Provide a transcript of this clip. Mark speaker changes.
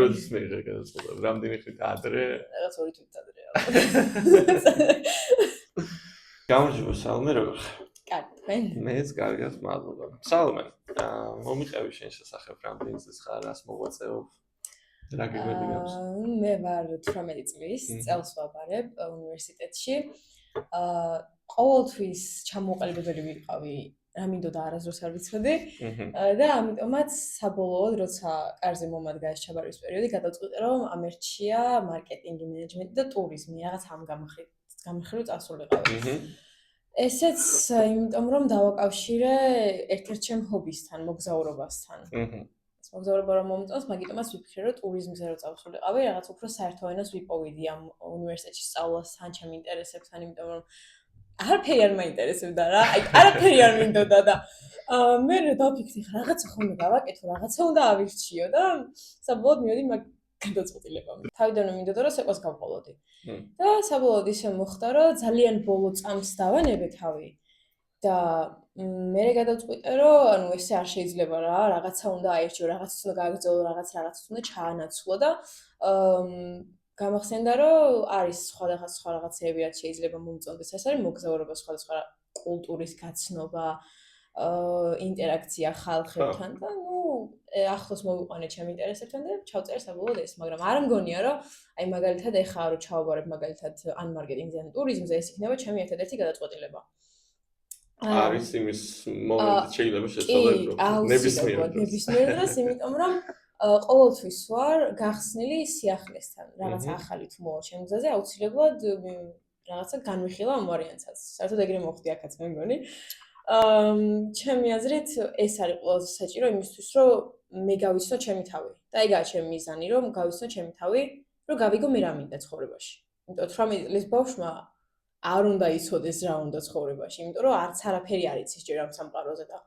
Speaker 1: როდის მიიღე გადაწყვეტილება? რამდენი ხნით ადრე?
Speaker 2: რაღაც 2 თვით ადრე.
Speaker 1: გამარჯობა სალმე, როგორ ხარ?
Speaker 2: კარგი, თქვენ?
Speaker 1: მეც კარგად, მადლობა. სალმე, მომიყევი შენ შესახებ რამდენი წლის ხარ, რას მოღვაწეობ? რა გიგვედი გავს?
Speaker 2: მე ვარ 18 წლის, წელს ვაბარებ უნივერსიტეტში. ყოველთვის ჩამოყალიბებელი ვიყავი, რა მინდოდა არასდროს არ ვიცოდი და ამიტომაც საბოლოოდ, როცა კარზე მომადგა ეს ჩაბარების პერიოდი, გადავწყვიტე, რომ ამერჩია მარკეტინგი, მენეჯმენტი და ტურიზმი, რაღაც ამ გამხრით წასულიყავი. ესეც იმიტომ, რომ დავაკავშირე ერთ-ერთ ჩემ ჰობისთან, მოგზაურობასთან. მოგზაურობა რომ მომწონს, მაგიტომაც ვიფიქრე, რომ ტურიზმზე რო წავსულიყავი, რაღაც უფრო საერთო ენას ვიპოვიდი ამ უნივერსიტეტში სწავლასთან, ჩემ ინტერესებთან, იმიტომ რომ არაფერი არ მაინტერესებდა რა, არაფერი არ მინდოდა და მე დავფიქრე, რაღაცა ხომ დავაკეთო, რაღაცა უნდა ავირჩიო და საბოლოოდ მივედი მაგ გადაწყვეტილებამდე. თავიდანვე მინდოდა რომ სეკვას გავყოლოდი. და საბოლოოდ ისე მოხდა, რომ ძალიან ბოლო წამს დავანებე თავი და მე გადავწყვიტე, რომ ანუ ესე არ შეიძლება რა, რაღაცა უნდა აირჩიო, რაღაცას უნდა გააგრძელო, რაღაცას უნდა ჩაანაცვლო და გამახსენდა, რომ არის სხვა რაღაცები, რაც შეიძლება მომწონდეს. ეს არის მოგზაურობა, სხვადასხვა კულტურის გაცნობა, ინტერაქცია ხალხებთან და ახლოს მოვიყვანე ჩემ ინტერესებთან და ჩავწერე საბოლოოდ ეს, მაგრამ არ მგონია, რომ აი მაგალითად ეხლა რო ჩავაბარებ მაგალითად ან მარკეტინგზე ან ტურიზმზე, ეს იქნება ჩემი ერთადერთი გადაწყვეტილება.
Speaker 1: არის იმის მომენტი შეიძლება შეცვალებ რომ ნებისმიერ
Speaker 2: დროს, იმიტომ რომ ყოველთვის ვარ გახსნილი სიახლესთან, რაღაც ახალი თუ მოვა ჩემ გზაზე, აუცილებლად რაღაცა განვიხილავ ამ ვარიანტსაც. საერთოდ ეგრე მოხდი აქაც მე მგონი. ჩემი აზრით ეს არის ყველაზე საჭირო იმისთვის, რომ მე გავიცნო ჩემი თავი. და ეგაა ჩემი მიზანი, რომ გავიცნო ჩემი თავი, რომ გავიგო მე რა მინდა ცხოვრებაში. იმიტომ 18 წლის ბავშვმა არ უნდა იცოდეს რა უნდა ცხოვრებაში, იმიტომ რომ არც არაფერი არ იცის ჯერ ამ სამყაროზე და